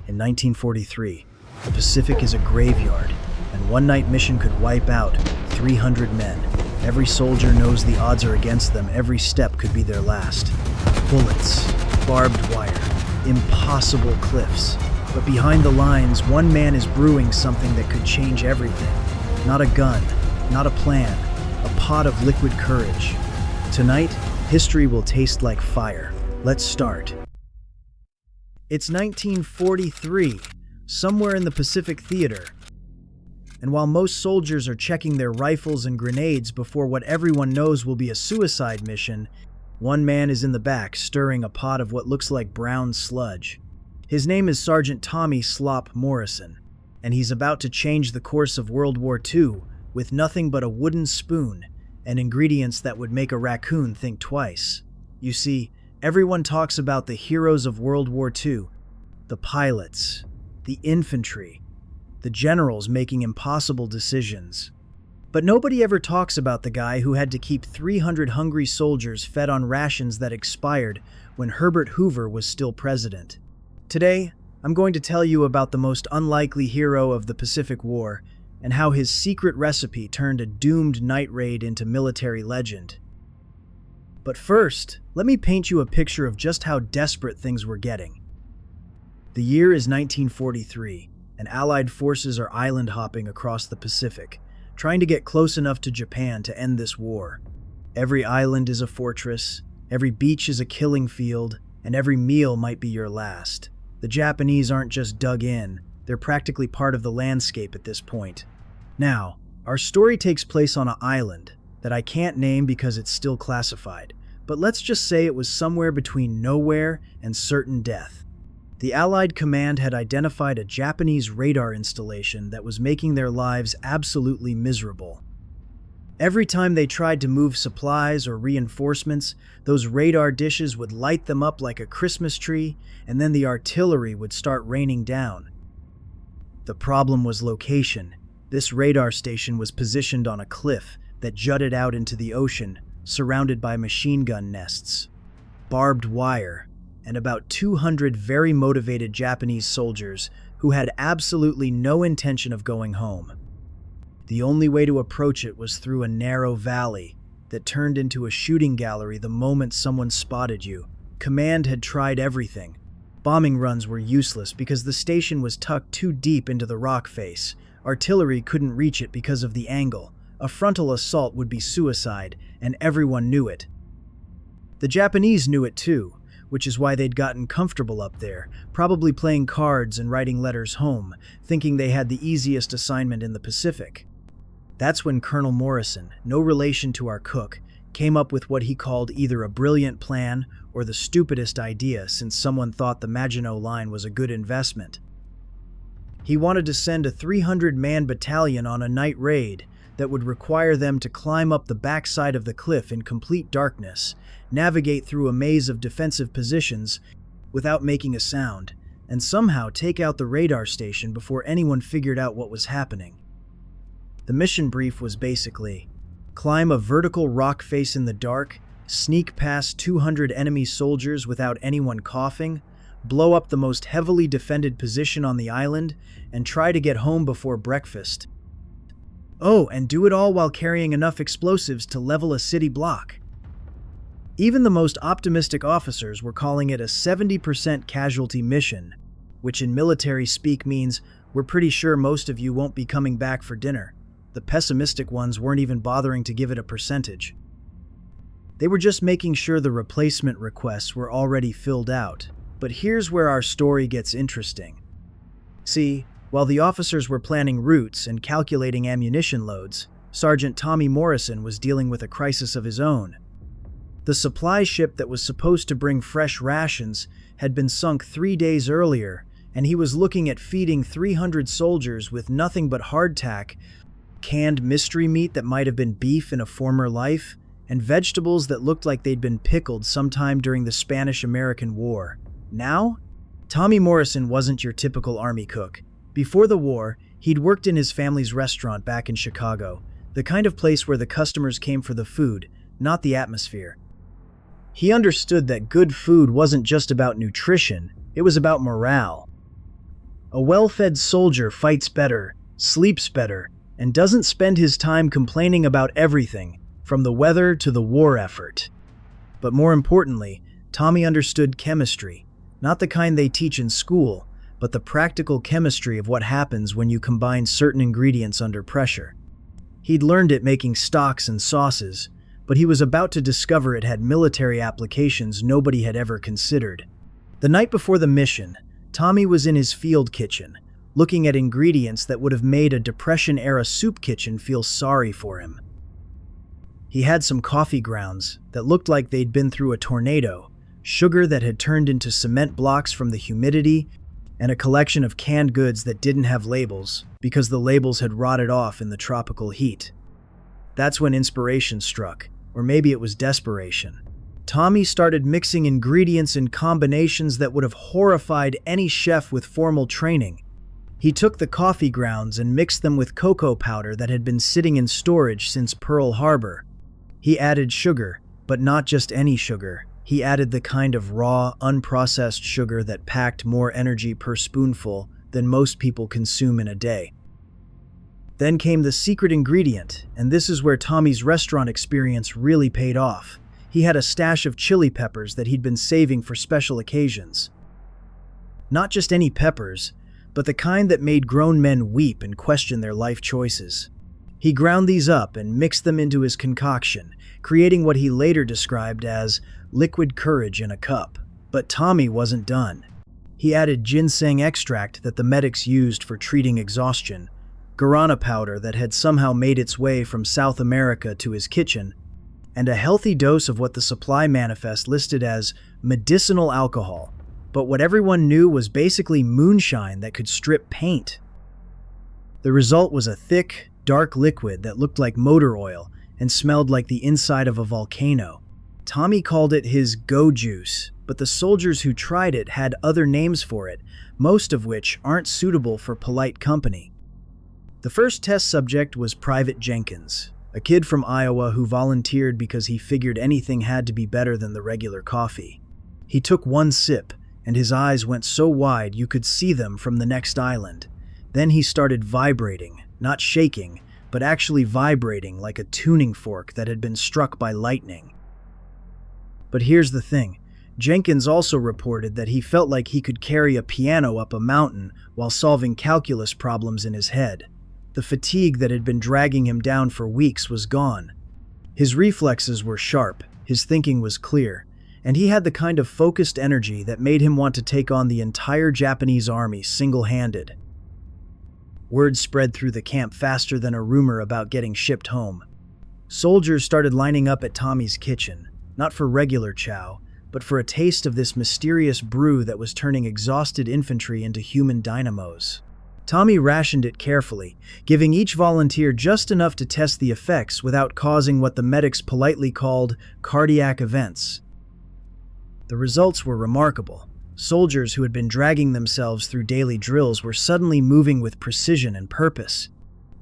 In 1943, the Pacific is a graveyard, and one-night mission could wipe out 300 men. Every soldier knows the odds are against them. Every step could be their last. Bullets, barbed wire, impossible cliffs. But behind the lines, one man is brewing something that could change everything. Not a gun, not a plan, a pot of liquid courage. Tonight, history will taste like fire. Let's start. It's 1943, somewhere in the Pacific Theater. And while most soldiers are checking their rifles and grenades before what everyone knows will be a suicide mission, one man is in the back stirring a pot of what looks like brown sludge. His name is Sergeant Tommy Morrison, and he's about to change the course of World War II with nothing but a wooden spoon and ingredients that would make a raccoon think twice. You see, everyone talks about the heroes of World War II, the pilots, the infantry, the generals making impossible decisions. But nobody ever talks about the guy who had to keep 300 hungry soldiers fed on rations that expired when Herbert Hoover was still president. Today, I'm going to tell you about the most unlikely hero of the Pacific War and how his secret recipe turned a doomed night raid into military legend. But first, let me paint you a picture of just how desperate things were getting. The year is 1943, and Allied forces are island hopping across the Pacific, trying to get close enough to Japan to end this war. Every island is a fortress, every beach is a killing field, and every meal might be your last. The Japanese aren't just dug in, they're practically part of the landscape at this point. Now, our story takes place on an island that I can't name because it's still classified, but let's just say it was somewhere between nowhere and certain death. The Allied command had identified a Japanese radar installation that was making their lives absolutely miserable. Every time they tried to move supplies or reinforcements, those radar dishes would light them up like a Christmas tree, and then the artillery would start raining down. The problem was location. This radar station was positioned on a cliff that jutted out into the ocean, surrounded by machine gun nests, barbed wire, and about 200 very motivated Japanese soldiers who had absolutely no intention of going home. The only way to approach it was through a narrow valley that turned into a shooting gallery the moment someone spotted you. Command had tried everything. Bombing runs were useless because the station was tucked too deep into the rock face. Artillery couldn't reach it because of the angle. A frontal assault would be suicide, and everyone knew it. The Japanese knew it too, which is why they'd gotten comfortable up there, probably playing cards and writing letters home, thinking they had the easiest assignment in the Pacific. That's when Colonel Morrison, no relation to our cook, came up with what he called either a brilliant plan or the stupidest idea since someone thought the Maginot Line was a good investment. He wanted to send a 300-man battalion on a night raid that would require them to climb up the backside of the cliff in complete darkness, navigate through a maze of defensive positions without making a sound, and somehow take out the radar station before anyone figured out what was happening. The mission brief was basically, climb a vertical rock face in the dark, sneak past 200 enemy soldiers without anyone coughing, blow up the most heavily defended position on the island, and try to get home before breakfast. Oh, and do it all while carrying enough explosives to level a city block. Even the most optimistic officers were calling it a 70% casualty mission, which in military speak means we're pretty sure most of you won't be coming back for dinner. The pessimistic ones weren't even bothering to give it a percentage. They were just making sure the replacement requests were already filled out. But here's where our story gets interesting. See, while the officers were planning routes and calculating ammunition loads, Sergeant Tommy Morrison was dealing with a crisis of his own. The supply ship that was supposed to bring fresh rations had been sunk 3 days earlier, and he was looking at feeding 300 soldiers with nothing but hardtack, canned mystery meat that might have been beef in a former life, and vegetables that looked like they'd been pickled sometime during the Spanish-American War. Now, Tommy Morrison wasn't your typical army cook. Before the war, he'd worked in his family's restaurant back in Chicago, the kind of place where the customers came for the food, not the atmosphere. He understood that good food wasn't just about nutrition, it was about morale. A well-fed soldier fights better, sleeps better, and doesn't spend his time complaining about everything, from the weather to the war effort. But more importantly, Tommy understood chemistry, not the kind they teach in school, but the practical chemistry of what happens when you combine certain ingredients under pressure. He'd learned it making stocks and sauces, but he was about to discover it had military applications nobody had ever considered. The night before the mission, Tommy was in his field kitchen, looking at ingredients that would have made a Depression-era soup kitchen feel sorry for him. He had some coffee grounds that looked like they'd been through a tornado, sugar that had turned into cement blocks from the humidity, and a collection of canned goods that didn't have labels because the labels had rotted off in the tropical heat. That's when inspiration struck, or maybe it was desperation. Tommy started mixing ingredients in combinations that would have horrified any chef with formal training. He took the coffee grounds and mixed them with cocoa powder that had been sitting in storage since Pearl Harbor. He added sugar, but not just any sugar. He added the kind of raw, unprocessed sugar that packed more energy per spoonful than most people consume in a day. Then came the secret ingredient, and this is where Tommy's restaurant experience really paid off. He had a stash of chili peppers that he'd been saving for special occasions. Not just any peppers, but the kind that made grown men weep and question their life choices. He ground these up and mixed them into his concoction, creating what he later described as liquid courage in a cup. But Tommy wasn't done. He added ginseng extract that the medics used for treating exhaustion, guarana powder that had somehow made its way from South America to his kitchen, and a healthy dose of what the supply manifest listed as medicinal alcohol, but what everyone knew was basically moonshine that could strip paint. The result was a thick, dark liquid that looked like motor oil and smelled like the inside of a volcano. Tommy called it his go juice, but the soldiers who tried it had other names for it, most of which aren't suitable for polite company. The first test subject was Private Jenkins, a kid from Iowa who volunteered because he figured anything had to be better than the regular coffee. He took one sip, and his eyes went so wide you could see them from the next island. Then he started vibrating, not shaking, but actually vibrating like a tuning fork that had been struck by lightning. But here's the thing. Jenkins also reported that he felt like he could carry a piano up a mountain while solving calculus problems in his head. The fatigue that had been dragging him down for weeks was gone. His reflexes were sharp, his thinking was clear, and he had the kind of focused energy that made him want to take on the entire Japanese army single-handed. Word spread through the camp faster than a rumor about getting shipped home. Soldiers started lining up at Tommy's kitchen, not for regular chow, but for a taste of this mysterious brew that was turning exhausted infantry into human dynamos. Tommy rationed it carefully, giving each volunteer just enough to test the effects without causing what the medics politely called cardiac events. The results were remarkable. Soldiers who had been dragging themselves through daily drills were suddenly moving with precision and purpose.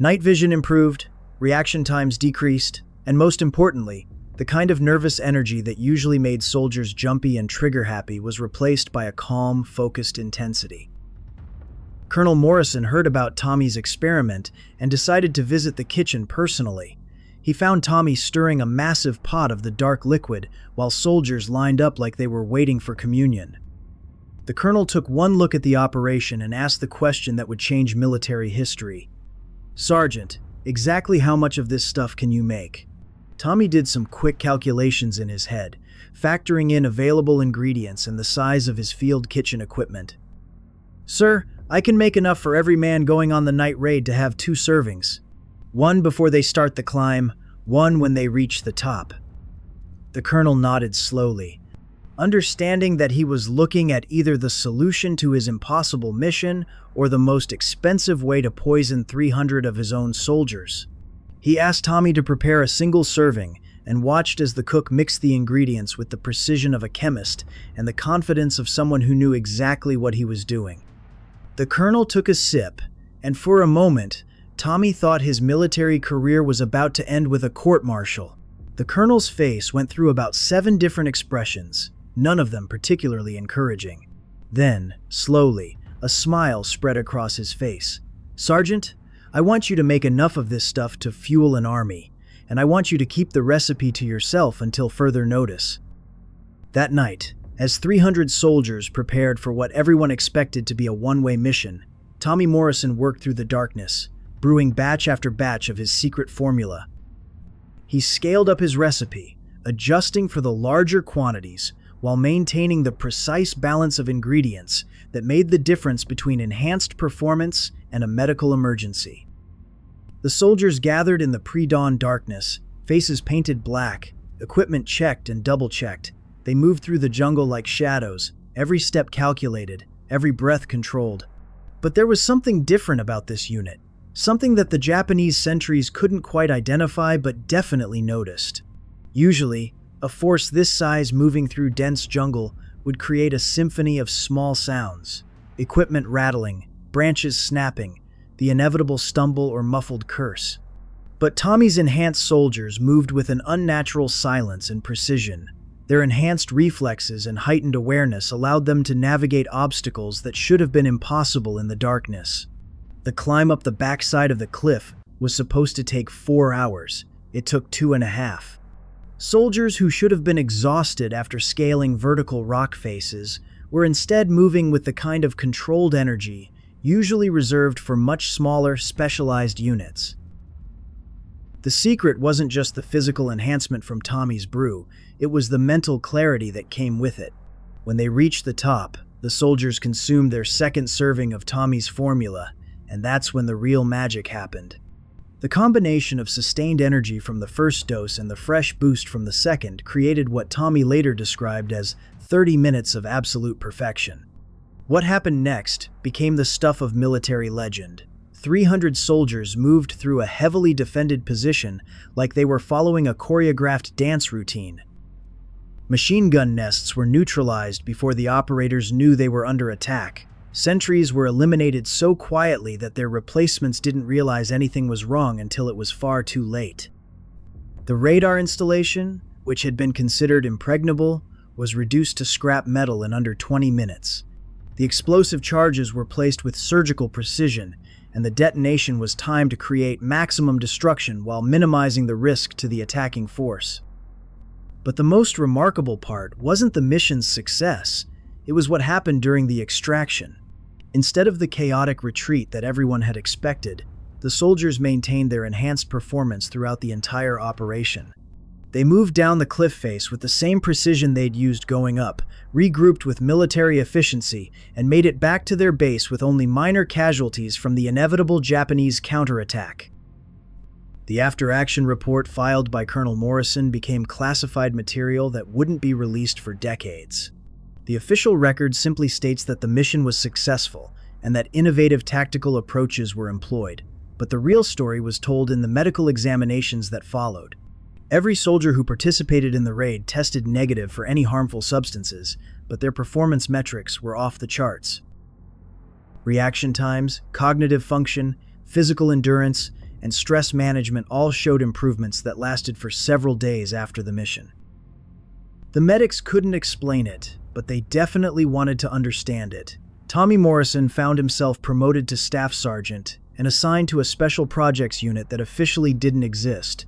Night vision improved, reaction times decreased, and most importantly, the kind of nervous energy that usually made soldiers jumpy and trigger-happy was replaced by a calm, focused intensity. Colonel Morrison heard about Tommy's experiment and decided to visit the kitchen personally. He found Tommy stirring a massive pot of the dark liquid while soldiers lined up like they were waiting for communion. The colonel took one look at the operation and asked the question that would change military history. "Sergeant, exactly how much of this stuff can you make?" Tommy did some quick calculations in his head, factoring in available ingredients and the size of his field kitchen equipment. "Sir, I can make enough for every man going on the night raid to have 2 servings. One before they start the climb, one when they reach the top." The colonel nodded slowly, understanding that he was looking at either the solution to his impossible mission or the most expensive way to poison 300 of his own soldiers. He asked Tommy to prepare a single serving and watched as the cook mixed the ingredients with the precision of a chemist and the confidence of someone who knew exactly what he was doing. The colonel took a sip, and for a moment, Tommy thought his military career was about to end with a court-martial. The colonel's face went through about 7 different expressions, none of them particularly encouraging. Then, slowly, A smile spread across his face. "Sergeant, I want you to make enough of this stuff to fuel an army, and I want you to keep the recipe to yourself until further notice." That night, as 300 soldiers prepared for what everyone expected to be a one-way mission, Tommy Morrison worked through the darkness, brewing batch after batch of his secret formula. He scaled up his recipe, adjusting for the larger quantities while maintaining the precise balance of ingredients that made the difference between enhanced performance and a medical emergency. The soldiers gathered in the pre-dawn darkness, faces painted black, equipment checked and double-checked. They moved through the jungle like shadows, every step calculated, every breath controlled. But there was something different about this unit, something that the Japanese sentries couldn't quite identify but definitely noticed. Usually, a force this size moving through dense jungle would create a symphony of small sounds, equipment rattling, branches snapping, the inevitable stumble or muffled curse. But Tommy's enhanced soldiers moved with an unnatural silence and precision. Their enhanced reflexes and heightened awareness allowed them to navigate obstacles that should have been impossible in the darkness. The climb up the backside of the cliff was supposed to take 4 hours. It took 2.5. Soldiers who should have been exhausted after scaling vertical rock faces were instead moving with the kind of controlled energy usually reserved for much smaller, specialized units. The secret wasn't just the physical enhancement from Tommy's brew, it was the mental clarity that came with it. When they reached the top, the soldiers consumed their second serving of Tommy's formula, and that's when the real magic happened. The combination of sustained energy from the first dose and the fresh boost from the second created what Tommy later described as 30 minutes of absolute perfection. What happened next became the stuff of military legend. 300 soldiers moved through a heavily defended position like they were following a choreographed dance routine. Machine gun nests were neutralized before the operators knew they were under attack. Sentries were eliminated so quietly that their replacements didn't realize anything was wrong until it was far too late. The radar installation, which had been considered impregnable, was reduced to scrap metal in under 20 minutes. The explosive charges were placed with surgical precision, and the detonation was timed to create maximum destruction while minimizing the risk to the attacking force. But the most remarkable part wasn't the mission's success, it was what happened during the extraction. Instead of the chaotic retreat that everyone had expected, the soldiers maintained their enhanced performance throughout the entire operation. They moved down the cliff face with the same precision they'd used going up, regrouped with military efficiency, and made it back to their base with only minor casualties from the inevitable Japanese counterattack. The after-action report filed by Colonel Morrison became classified material that wouldn't be released for decades. The official record simply states that the mission was successful and that innovative tactical approaches were employed, but the real story was told in the medical examinations that followed. Every soldier who participated in the raid tested negative for any harmful substances, but their performance metrics were off the charts. Reaction times, cognitive function, physical endurance, and stress management all showed improvements that lasted for several days after the mission. The medics couldn't explain it, but they definitely wanted to understand it. Tommy Morrison found himself promoted to staff sergeant and assigned to a special projects unit that officially didn't exist.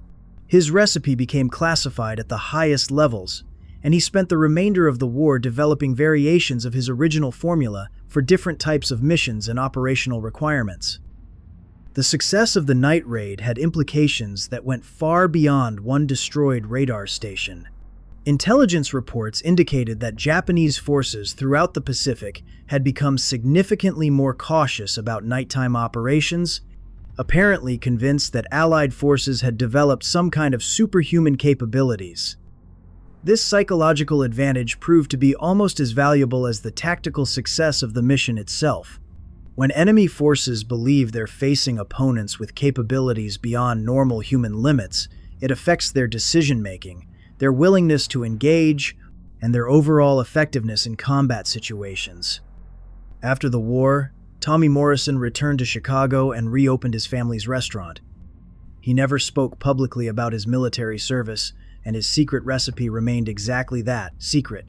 His recipe became classified at the highest levels, and he spent the remainder of the war developing variations of his original formula for different types of missions and operational requirements. The success of the night raid had implications that went far beyond one destroyed radar station. Intelligence reports indicated that Japanese forces throughout the Pacific had become significantly more cautious about nighttime operations, apparently convinced that Allied forces had developed some kind of superhuman capabilities. This psychological advantage proved to be almost as valuable as the tactical success of the mission itself. When enemy forces believe they're facing opponents with capabilities beyond normal human limits, it affects their decision-making, their willingness to engage, and their overall effectiveness in combat situations. After the war, Tommy Morrison returned to Chicago and reopened his family's restaurant. He never spoke publicly about his military service, and his secret recipe remained exactly that, secret.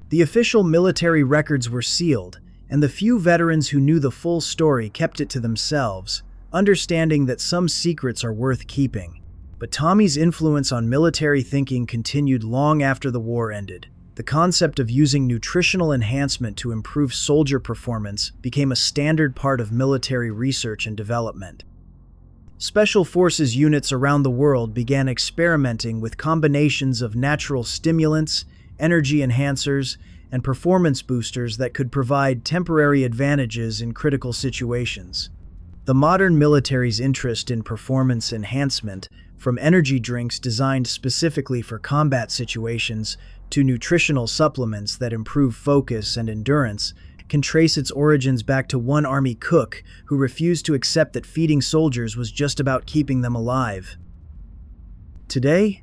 The official military records were sealed, And the few veterans who knew the full story kept it to themselves, understanding that some secrets are worth keeping. But Tommy's influence on military thinking continued long after the war ended. The concept of using nutritional enhancement to improve soldier performance became a standard part of military research and development. Special forces units around the world began experimenting with combinations of natural stimulants, energy enhancers, and performance boosters that could provide temporary advantages in critical situations. The modern military's interest in performance enhancement, from energy drinks designed specifically for combat situations to nutritional supplements that improve focus and endurance, can trace its origins back to one Army cook who refused to accept that feeding soldiers was just about keeping them alive. Today,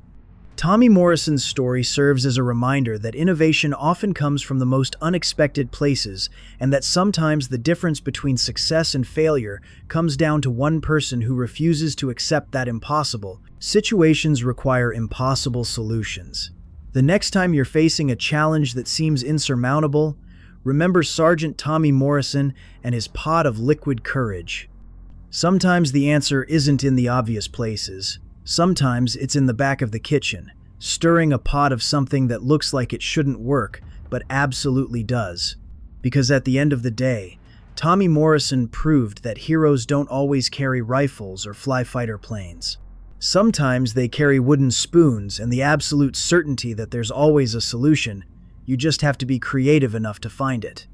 Tommy Morrison's story serves as a reminder that innovation often comes from the most unexpected places, and that sometimes the difference between success and failure comes down to one person who refuses to accept that impossible. Situations require impossible solutions. The next time you're facing a challenge that seems insurmountable, remember Sergeant Tommy Morrison and his pot of liquid courage. Sometimes the answer isn't in the obvious places. Sometimes it's in the back of the kitchen, stirring a pot of something that looks like it shouldn't work, but absolutely does. Because at the end of the day, Tommy Morrison proved that heroes don't always carry rifles or fly fighter planes. Sometimes they carry wooden spoons and the absolute certainty that there's always a solution. You just have to be creative enough to find it.